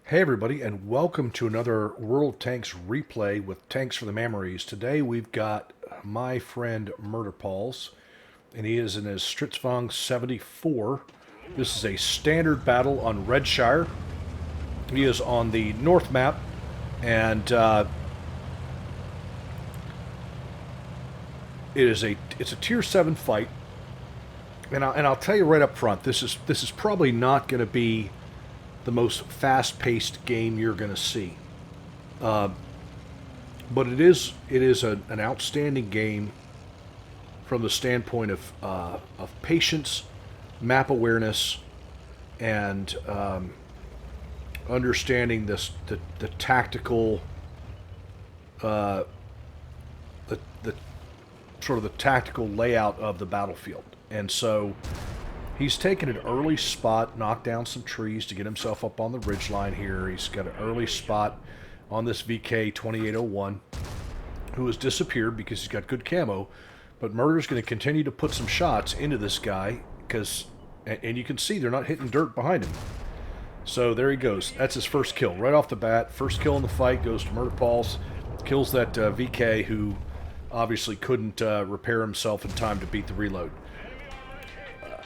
Hey everybody, and welcome to another World of Tanks replay with Tanks for the Mammeries. Today we've got my friend MurderPaws, and he is in his STRV-74. This is a standard battle on Redshire. He is on the north map, and it's a tier 7 fight. And I'll tell you right up front, this is probably not going to be the most fast-paced game you're going to see, but it is an outstanding game from the standpoint of patience, map awareness, and understanding the tactical the sort of the tactical layout of the battlefield. And so he's taken an early spot, knocked down some trees to get himself up on the ridge line here. He's got an early spot on this VK-2801, who has disappeared because he's got good camo. But Murder's going to continue to put some shots into this guy, because, and you can see they're not hitting dirt behind him. So there he goes. That's his first kill. Right off the bat, first kill in the fight goes to MurderPaws. Kills that VK, who obviously couldn't repair himself in time to beat the reload.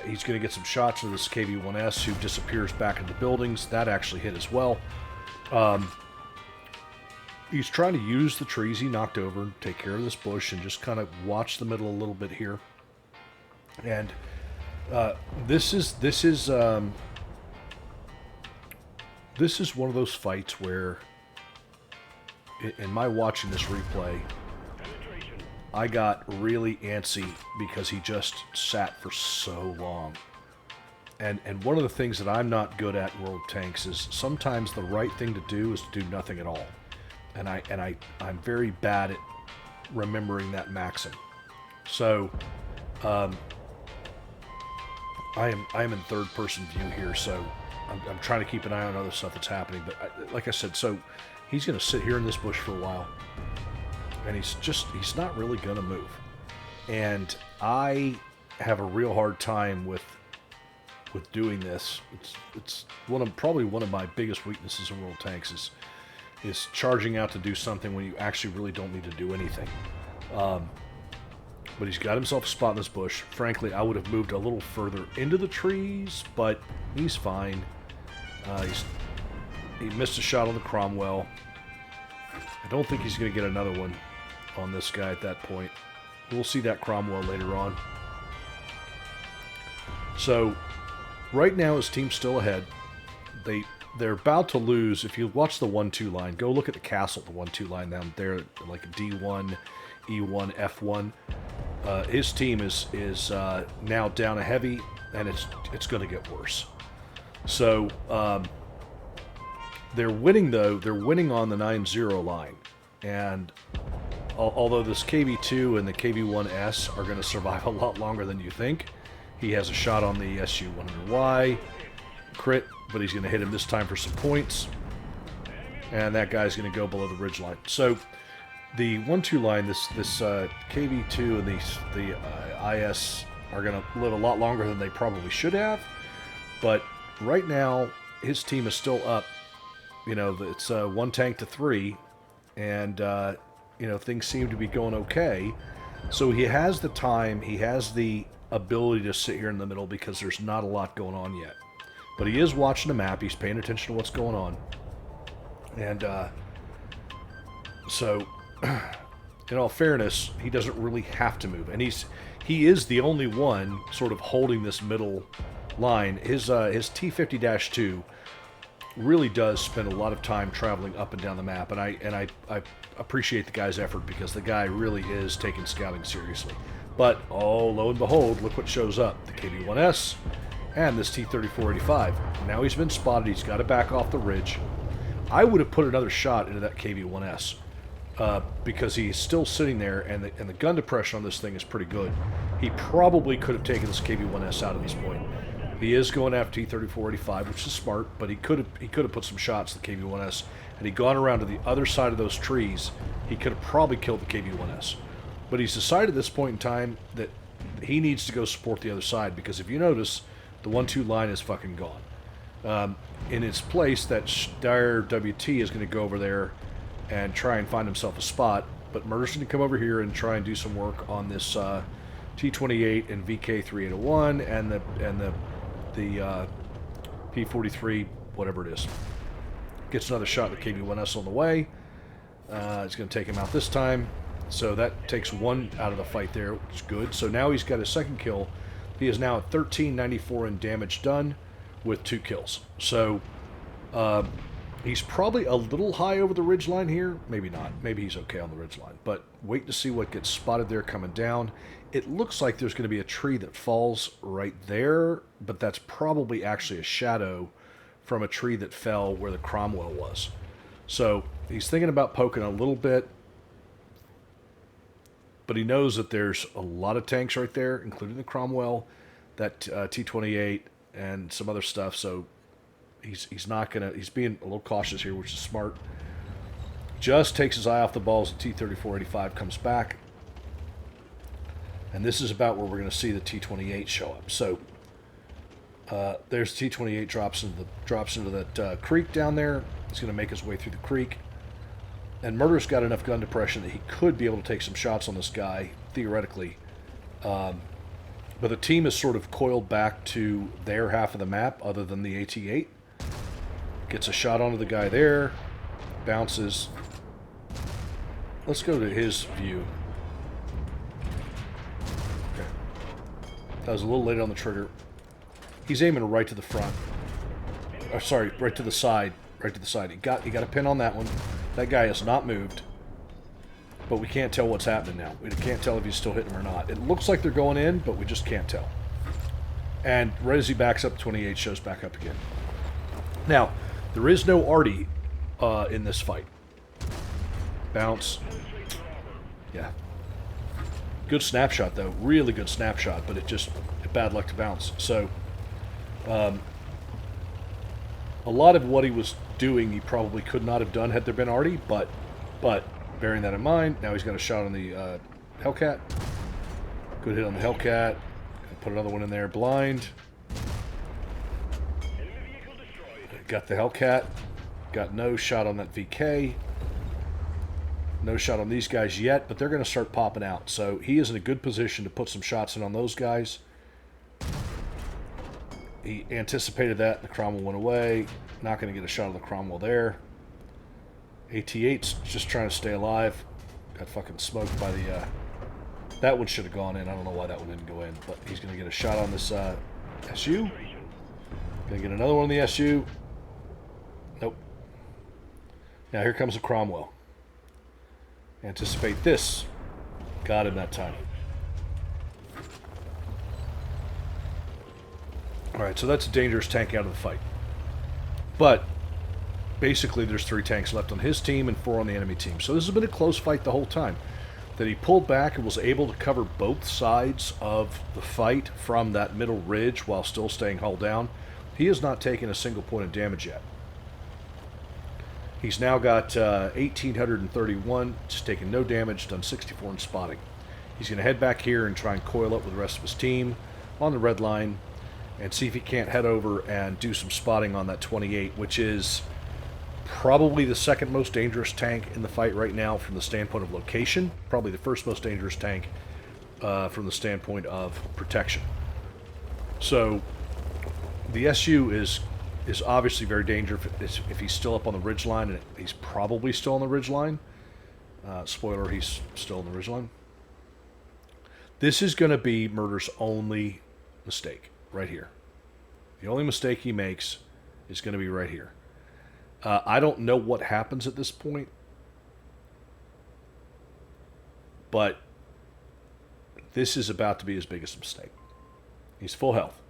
He's going to get some shots of this KV-1S, who disappears back into buildings. That actually hit as well. He's trying to use the trees he knocked over, take care of this bush, and just kind of watch the middle a little bit here. And this is one of those fights where, in my watching this replay, I got really antsy because he just sat for so long. And one of the things that I'm not good at in World of Tanks is sometimes the right thing to do is to do nothing at all. And I'm very bad at remembering that maxim. So I am in third person view here, so I'm trying to keep an eye on other stuff that's happening. But like I said, so he's going to sit here in this bush for a while. And he's not really going to move. And I have a real hard time with doing this. It's probably one of my biggest weaknesses in World of Tanks is charging out to do something when you actually really don't need to do anything. But he's got himself a spot in this bush. Frankly, I would have moved a little further into the trees, but he's fine. He missed a shot on the Cromwell. I don't think he's going to get another one on this guy at that point. We'll see that Cromwell later on. So right now his team's still ahead. They're about to lose. If you watch the 1-2 line, go look at the castle, the 1-2 line down there, like D1, E1, F1. His team is now down a heavy, and it's going to get worse. So they're winning, though. They're winning on the 9-0 line. And although this KV-2 and the KV-1S are going to survive a lot longer than you think, he has a shot on the SU-100Y, crit, but he's going to hit him this time for some points. And that guy's going to go below the ridge line. So the 1-2 line, this KV-2 and the IS are going to live a lot longer than they probably should have. But right now, his team is still up. You know, it's 1 tank to 3, and you know, things seem to be going okay. So he has the time, he has the ability to sit here in the middle because there's not a lot going on yet. But he is watching the map, he's paying attention to what's going on. And so, in all fairness, he doesn't really have to move. And he is the only one sort of holding this middle line. His T-50-2 really does spend a lot of time traveling up and down the map, and I appreciate the guy's effort, because the guy really is taking scouting seriously. But oh, lo and behold, look what shows up: the KV-1S and this T-34-85. Now he's been spotted. He's got to back off the ridge. I would have put another shot into that KV-1S because he's still sitting there, and the gun depression on this thing is pretty good. He probably could have taken this KV-1S out at this point. He is going after T-34-85, which is smart, but he could have put some shots at the KV-1S. Had he gone around to the other side of those trees, he could have probably killed the KV-1S. But he's decided at this point in time that he needs to go support the other side, because if you notice, the 1-2 line is fucking gone. In its place, that Steyr WT is going to go over there and try and find himself a spot. But Murder's going to come over here and try and do some work on this T28 and VK3801 and the P43, whatever it is. Gets another shot at the KB1S on the way. It's going to take him out this time. So that takes one out of the fight there, which is good. So now he's got his second kill. He is now at 1394 in damage done with 2 kills. So he's probably a little high over the ridgeline here. Maybe not. Maybe he's okay on the ridgeline. But wait to see what gets spotted there coming down. It looks like there's going to be a tree that falls right there, but that's probably actually a shadow from a tree that fell where the Cromwell was. So he's thinking about poking a little bit, but he knows that there's a lot of tanks right there, including the Cromwell, that T28, and some other stuff. So he's not gonna. He's being a little cautious here, which is smart. Just takes his eye off the balls. The T-3485 comes back, and this is about where we're going to see the T-28 show up. So there's the T-28 drops into that creek down there. He's going to make his way through the creek. And Murder's got enough gun depression that he could be able to take some shots on this guy, theoretically. But the team is sort of coiled back to their half of the map, other than the AT-8. Gets a shot onto the guy there. Bounces. Let's go to his view. Okay. That was a little late on the trigger. He's aiming right to the front. Oh, sorry, right to the side. Right to the side. He got a pin on that one. That guy has not moved. But we can't tell what's happening now. We can't tell if he's still hitting him or not. It looks like they're going in, but we just can't tell. And right as he backs up, 28 shows back up again. Now, there is no Artie in this fight. Bounce. Yeah. Good snapshot, though. Really good snapshot, but it just bad luck to bounce. So, a lot of what he was doing, he probably could not have done had there been Artie, but bearing that in mind, now he's got a shot on the Hellcat. Good hit on the Hellcat. Put another one in there. Blind. Got the Hellcat. Got no shot on that VK. No shot on these guys yet, but they're going to start popping out. So he is in a good position to put some shots in on those guys. He anticipated that. The Cromwell went away. Not going to get a shot on the Cromwell there. AT-8's just trying to stay alive. Got fucking smoked by the... that one should have gone in. I don't know why that one didn't go in. But he's going to get a shot on this SU. Going to get another one on the SU. Nope. Now here comes the Cromwell. Anticipate this. Got him that time. Alright, so that's a dangerous tank out of the fight. But basically there's 3 tanks left on his team and 4 on the enemy team. So this has been a close fight the whole time. That he pulled back and was able to cover both sides of the fight from that middle ridge while still staying hull down. He has not taken a single point of damage yet. He's now got 1,831, just taken no damage, done 64 in spotting. He's going to head back here and try and coil up with the rest of his team on the red line and see if he can't head over and do some spotting on that 28, which is probably the second most dangerous tank in the fight right now from the standpoint of location. Probably the first most dangerous tank from the standpoint of protection. So the SU is obviously very dangerous if he's still up on the ridgeline, and he's probably still on the ridgeline. Spoiler, he's still on the ridgeline. This is going to be Murder's only mistake, right here. The only mistake he makes is going to be right here. I don't know what happens at this point, but this is about to be his biggest mistake. He's full health.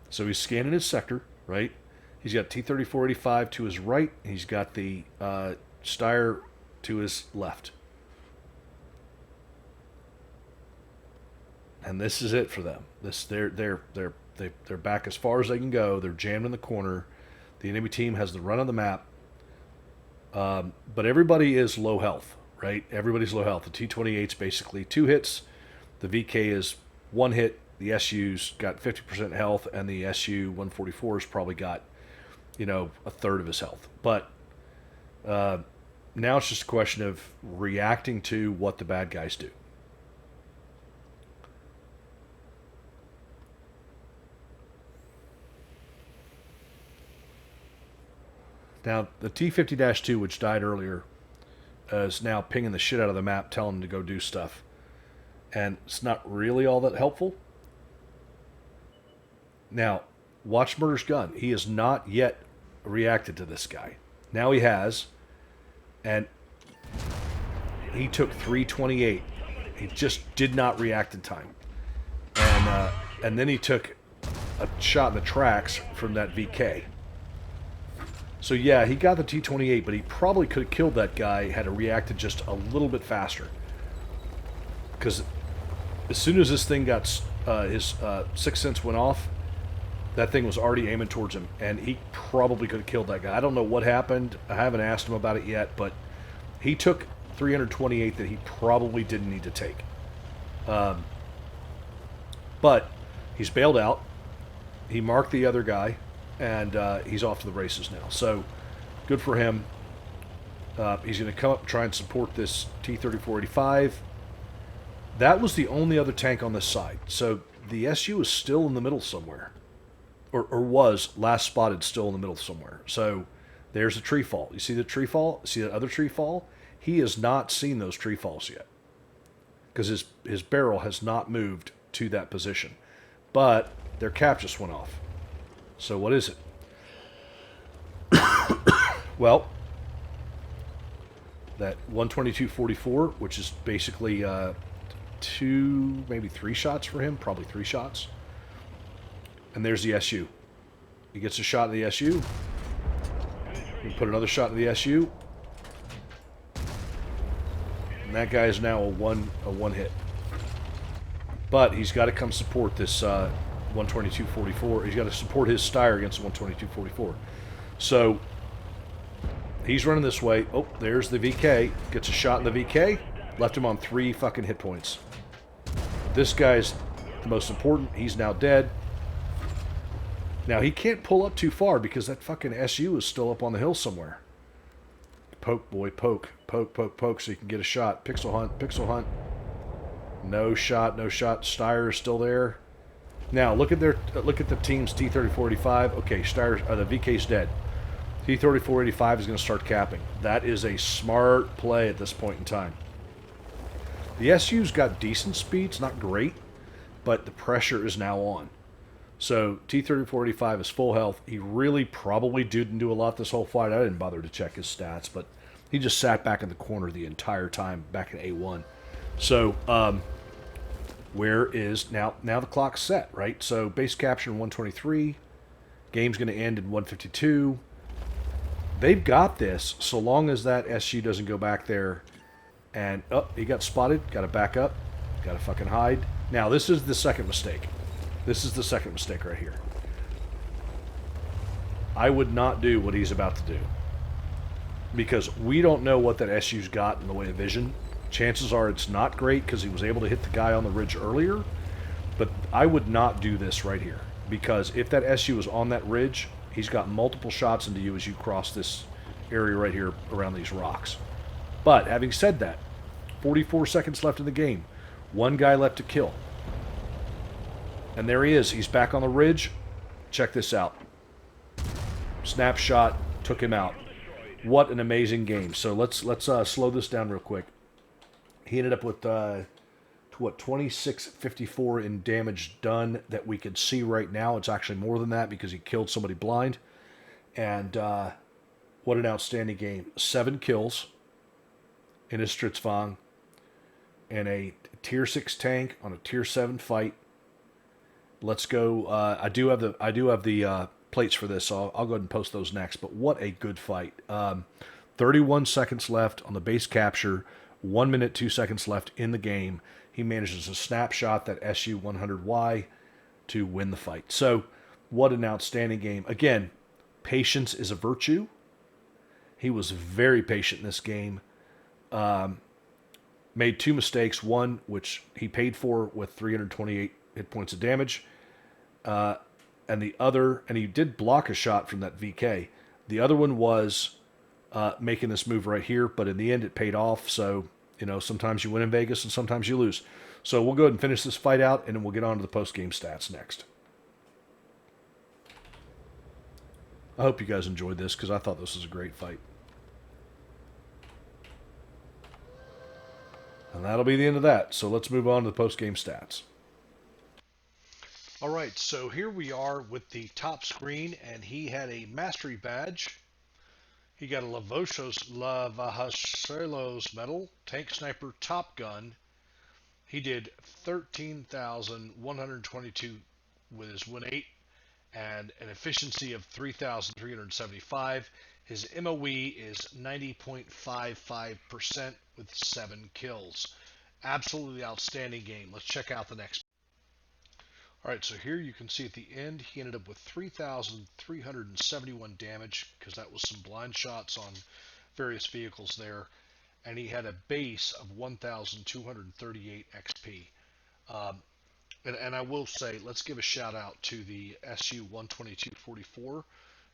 So he's scanning his sector, right? He's got T-3485 to his right. He's got the Steyr to his left. And this is it for them. They're back as far as they can go. They're jammed in the corner. The enemy team has the run on the map. But everybody is low health, right? Everybody's low health. The T-28's basically 2 hits, The VK is one hit. The SU's got 50% health, and the SU-144's probably got, a third of his health. But now it's just a question of reacting to what the bad guys do. Now, the T-50-2, which died earlier, is now pinging the shit out of the map, telling him to go do stuff. And it's not really all that helpful. Now, watch Murder's gun. He has not yet reacted to this guy. Now he has. And he took 328. He just did not react in time. And then he took a shot in the tracks from that VK. So yeah, he got the T-28, but he probably could have killed that guy had he reacted just a little bit faster. Because as soon as this thing got, his Sixth Sense went off, that thing was already aiming towards him, and he probably could have killed that guy. I don't know what happened. I haven't asked him about it yet, but he took 328 that he probably didn't need to take. But he's bailed out. He marked the other guy, and he's off to the races now. So good for him. He's going to come up and try and support this T-3485. That was the only other tank on this side. So the SU is still in the middle somewhere. Or was last spotted still in the middle somewhere. So there's a tree fall. You see the tree fall? See that other tree fall? He has not seen those tree falls yet. Because his barrel has not moved to that position. But their cap just went off. So what is it? Well, that 122.44, which is basically 2, maybe 3 shots for him. Probably 3 shots. And there's the SU. He gets a shot in the SU. We put another shot in the SU. And that guy is now a one hit. But he's got to come support this 122.44. He's got to support his Steyr against the 122.44. So he's running this way. Oh, there's the VK. Gets a shot in the VK. Left him on 3 fucking hit points. This guy's the most important. He's now dead. Now, he can't pull up too far because that fucking SU is still up on the hill somewhere. Poke, boy, poke. Poke, poke, poke so you can get a shot. Pixel hunt, pixel hunt. No shot, no shot. Steyr is still there. Now, look at the team's T-3485. Okay, the VK's dead. T-3485 is going to start capping. That is a smart play at this point in time. The SU's got decent speeds, not great, but the pressure is now on. So T-3485 is full health. He really probably didn't do a lot this whole fight. I didn't bother to check his stats, but he just sat back in the corner the entire time back in A1. So where is now the clock's set, right? So base capture in 123. Game's going to end in 152. They've got this so long as that SU doesn't go back there. And, oh, he got spotted. Got to back up. Got to fucking hide. Now, this is the second mistake. This is the second mistake right here. I would not do what he's about to do. Because we don't know what that SU's got in the way of vision. Chances are it's not great because he was able to hit the guy on the ridge earlier. But I would not do this right here. Because if that SU is on that ridge, he's got multiple shots into you as you cross this area right here around these rocks. But having said that, 44 seconds left in the game. 1 guy left to kill. And there he is. He's back on the ridge. Check this out. Snapshot took him out. What an amazing game. So let's slow this down real quick. He ended up with 2654 in damage done that we can see right now. It's actually more than that because he killed somebody blind. And what an outstanding game. 7 kills in his Stritzfang and a tier 6 tank on a tier 7 fight. Let's go. I do have the plates for this, so I'll go ahead and post those next. But what a good fight. 31 seconds left on the base capture. 1 minute, 2 seconds left in the game. He manages to snapshot that SU-100Y to win the fight. So, what an outstanding game. Again, patience is a virtue. He was very patient in this game. made two mistakes. One, which he paid for with 328 hit points of damage, and the other, and he did block a shot from that VK. The other one was making this move right here, but in the end it paid off. So, sometimes you win in Vegas and sometimes you lose. So we'll go ahead and finish this fight out, and then we'll get on to the post-game stats next. I hope you guys enjoyed this, because I thought this was a great fight. And that'll be the end of that. So let's move on to the post-game stats. All right, so here we are with the top screen, and he had a mastery badge. He got a Lehvaslaiho's medal, tank sniper, top gun. He did 13,122 with his win 8 and an efficiency of 3,375. His MOE is 90.55% with 7 kills. Absolutely outstanding game. Let's check out the next. All right, so here you can see at the end, he ended up with 3,371 damage because that was some blind shots on various vehicles there. And he had a base of 1,238 XP. And I will say, let's give a shout out to the SU-12244,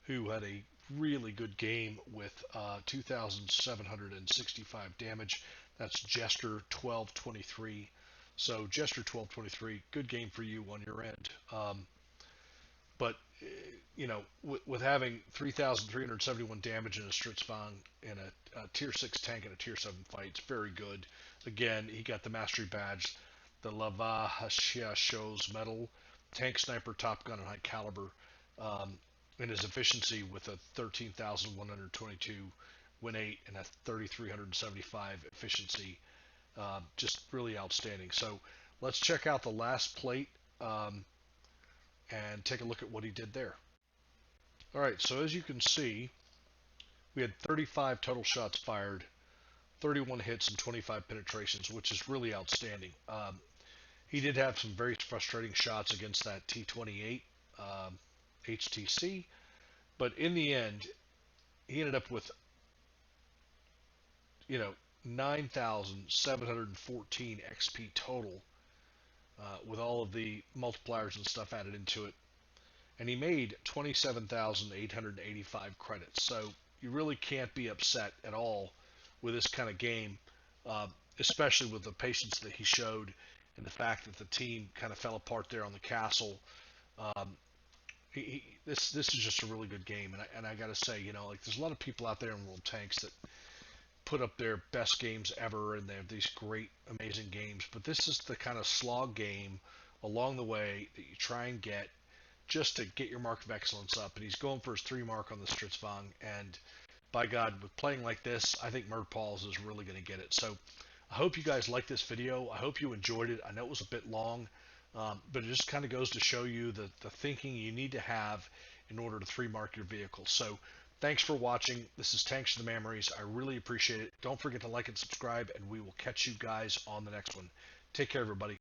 who had a really good game with 2,765 damage. That's Jester 1223. So Jester 1223, good game for you on your end. But with having 3,371 damage in a Stritzfang in a tier 6 tank in a tier 7 fight, it's very good. Again, he got the mastery badge, the Lehvaslaiho's medal, tank sniper, top gun, and high caliber, and his efficiency with a 13,122 win 8 and a 3,375 efficiency. Just really outstanding. So let's check out the last plate and take a look at what he did there. All right, so as you can see, we had 35 total shots fired, 31 hits and 25 penetrations, which is really outstanding. He did have some very frustrating shots against that T-28 HTC, but in the end, he ended up with 9,714 XP total, with all of the multipliers and stuff added into it. And he made 27,885 credits. So you really can't be upset at all with this kind of game, especially with the patience that he showed and the fact that the team kind of fell apart there on the castle. This is just a really good game. And I got to say, there's a lot of people out there in World Tanks that put up their best games ever, and they have these great, amazing games. But this is the kind of slog game along the way that you try and get just to get your mark of excellence up. And he's going for his 3 mark on the Stritzfang. And by God, with playing like this, I think MurderPaws is really going to get it. So I hope you guys liked this video. I hope you enjoyed it. I know it was a bit long, but it just kind of goes to show you the thinking you need to have in order to 3 mark your vehicle. So thanks for watching. This is Tanks to the Mammeries. I really appreciate it. Don't forget to like and subscribe, and we will catch you guys on the next one. Take care, everybody.